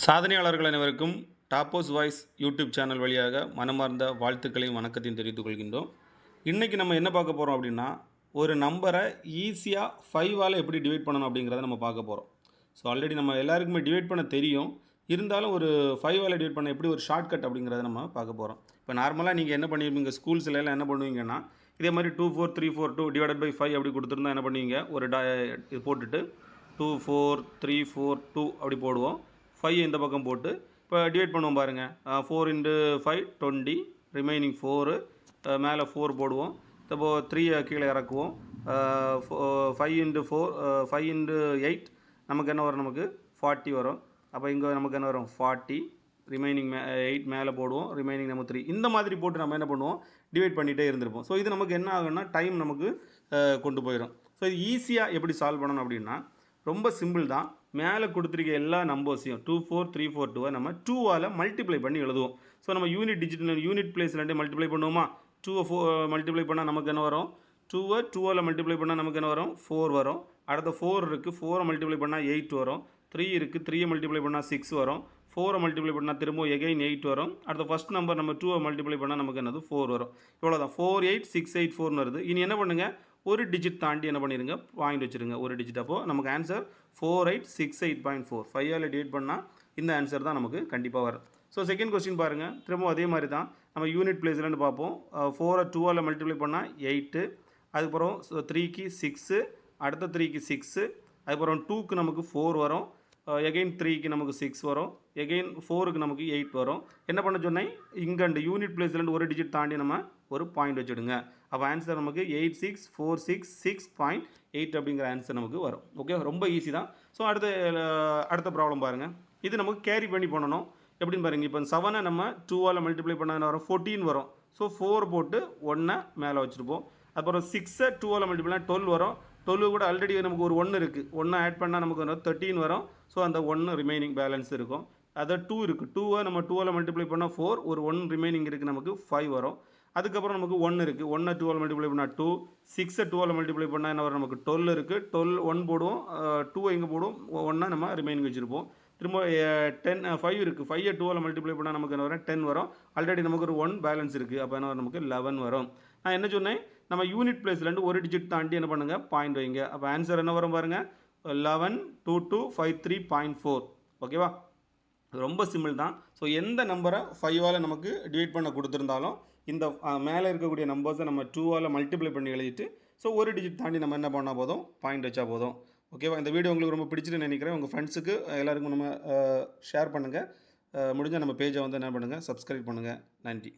சாதனையாளர்கள் அனைவருக்கும் டாப்போஸ் voice YouTube channel வழியாக மனமார்ந்த வாழ்த்துக்களையும் வணக்கத்தையும் தெரிவித்துக் கொள்கின்றோம். இன்றைக்கி நம்ம என்ன பார்க்க போகிறோம் அப்படின்னா, ஒரு நம்பரை ஈஸியாக 5ஆல் எப்படி டிவைட் பண்ணணும் அப்படிங்கிறத நம்ம பார்க்க போகிறோம். ஸோ ஆல்ரெடி நம்ம எல்லாருக்குமே டிவைட் பண்ண தெரியும். இருந்தாலும் ஒரு 5ஆல் டிவைட் பண்ண எப்படி ஒரு ஷார்ட்கட் அப்படிங்கிறத நம்ம பார்க்க போகிறோம். இப்போ நார்மலாக நீங்கள் என்ன பண்ணுவீங்க, ஸ்கூல்ஸில் எல்லாம் என்ன பண்ணுவீங்கன்னா, இதே மாதிரி 2 4 3 4 2 டிவைடட் பை 5 அப்படி கொடுத்துருந்தா என்ன பண்ணுவீங்க, ஒரு இது போட்டுட்டு 2 4 3 4 2 அப்படி போடுவோம். 5 இந்த பக்கம் போட்டு இப்போ டிவைட் பண்ணுவோம் பாருங்கள். 4 × 5 20, ரிமைனிங் 4, மேலே 4 போடுவோம். இப்போ 3 கீழே இறக்குவோம். 5 × 4 5 × 8 நமக்கு என்ன வரும், நமக்கு 40 வரும். அப்போ இங்கே நமக்கு என்ன வரும், 40, ரிமைனிங் 8 மேலே போடுவோம், ரிமைனிங் நம்ம 3 இந்த மாதிரி போட்டு நம்ம என்ன பண்ணுவோம், டிவைட் பண்ணிகிட்டே இருந்திருப்போம். ஸோ இது நமக்கு என்ன ஆகுன்னா டைம் நமக்கு கொண்டு போயிடும். ஸோ இது ஈஸியாக எப்படி சால்வ் பண்ணணும் அப்படின்னா, ரொம்ப சிம்பிள் தான். மேலே கொடுத்துருக்க எல்லா நம்பர்ஸையும் 2 4 3 4 2 நம்ம 2ஆல் மல்டிப்ளை பண்ணி எழுதுவோம். ஸோ நம்ம யூனிட் பிளேஸ்லேருந்தே மல்டிப்ளை பண்ணுவோமா. 2 மல்டிப்ளை பண்ணால் நமக்கு என்ன வரும், 2ஆல் மல்டிப்ளை பண்ணால் நமக்கு என்ன வரும், 4 வரும். அடுத்த 4 இருக்குது, 4 மல்டிப்ளை பண்ணால் 8 வரும். 3 இருக்குது, 3 மல்டிப்ளை பண்ணால் 6 வரும். 4 மல்டிப்ளை பண்ணால் திரும்ப எகைன் 8 வரும். அடுத்த ஃபஸ்ட் நம்பர் நம்ம 2 மல்டிப்ளை பண்ணால் நமக்கு என்னது 4 வரும். இவ்வளோதான், 4 8 6 8 4 வருது. இனி என்ன பண்ணுங்கள், ஒரு டிஜிட் தாண்டி என்ன பண்ணிடுங்க, பாயிண்ட் வச்சுருங்க ஒரு டிஜிட். அப்போது நமக்கு ஆன்சர் 4868.4. 5ஆல் டிவைட் பண்ணால் இந்த ஆன்சர் தான் நமக்கு கண்டிப்பாக வரும். ஸோ செகண்ட் கொஸ்டின் பாருங்கள், திரும்ப அதே மாதிரி தான். நம்ம யூனிட் பிளேஸ்லேருந்து பார்ப்போம். 4 2ஆல் மல்டிப்ளை பண்ணால் 8, அதுக்கப்புறம் 3க்கு 6, அடுத்த 3க்கு 6, அதுக்கப்புறம் 2க்கு நமக்கு 4 வரும். எகெயின் 3க்கு நமக்கு 6 வரும். எகெயின் 4க்கு நமக்கு 8 வரும். என்ன பண்ண சொன்னேன், இங்கே அந்த யூனிட் பிளேஸ்லேருந்து ஒரு டிஜிட் தாண்டி நம்ம ஒரு பாயிண்ட் வச்சுடுங்க. அப்போ ஆன்சர் நமக்கு 86466.8 அப்படிங்கிற ஆன்சர் நமக்கு வரும். ஓகே, ரொம்ப ஈஸி தான். ஸோ அடுத்த ப்ராப்ளம் பாருங்கள். இது நமக்கு கேரி பண்ணி பண்ணணும். எப்படின்னு பாருங்கள், இப்போ 7 நம்ம 2ஆல் மல்டிப்ளை பண்ணால் வரும், 14 வரும். ஸோ 4 போட்டு 1 மேலே வச்சுருப்போம். அப்புறம் 6 2ஆல் மல்டிப்ளை பண்ணால் 12 வரும். 12 கூட ஆல்ரெடி நமக்கு ஒரு 1 இருக்குது, 1 ஆட் பண்ணால் நமக்கு 13 வரும். ஸோ அந்த 1 ரிமைனிங் பேலன்ஸ் இருக்கும். அதை 2 இருக்குது, 2 நம்ம 2ஆல் மல்டிப்ளை பண்ணால் 4, ஒரு 1 ரிமைனிங் இருக்குது, நமக்கு 5 வரும். அதுக்கப்புறம் நமக்கு 1 இருக்குது, 1 2ஆல் மல்டிப்ளை பண்ணால் 2, 6 2ஆல் மல்டிப்ளை பண்ணால் என்ன வரும், நமக்கு 12 இருக்குது. 12 1 போடுவோம், 2 எங்கே போடுவோம், 1 நம்ம ரிமைனிங் வச்சுருப்போம். திரும்ப 5 இருக்குது, 5 2ஆல் மல்டிப்ளை பண்ணால் நமக்கு என்ன வரும், 10 வரும். ஆல்ரெடி நமக்கு ஒரு 1 பேலன்ஸ் இருக்குது, அப்போ என்ன வரும், நமக்கு 11 வரும். நான் என்ன சொன்னேன், நம்ம யூனிட் பிளேஸ்லேருந்து ஒரு டிஜிட் தாண்டி என்ன பண்ணுங்கள், பாயிண்ட் வைங்க. அப்போ ஆன்சர் என்ன வரும் பாருங்கள், 112253.4. ஓகேவா, ரொம்ப சிம்பிள் தான். ஸோ எந்த நம்பரை 5ஆல் நமக்கு டிவைட் பண்ண கொடுத்துருந்தாலும் இந்த மேலே இருக்கக்கூடிய நம்பர்ஸை நம்ம 2ஆல் மல்டிப்ளை பண்ணி எழுதிட்டு, ஸோ ஒரு டிஜிட் தாண்டி நம்ம என்ன பண்ணால் போதும், பாயிண்ட் வச்சா போதும். ஓகேவா, இந்த வீடியோ உங்களுக்கு ரொம்ப பிடிச்சிட்டு நினைக்கிறேன். உங்கள் ஃப்ரெண்ட்ஸுக்கு எல்லாருக்கும் நம்ம ஷேர் பண்ணுங்கள். முடிஞ்சால் நம்ம பேஜை வந்து என்ன பண்ணுங்கள், சப்ஸ்கிரைப் பண்ணுங்கள். நன்றி.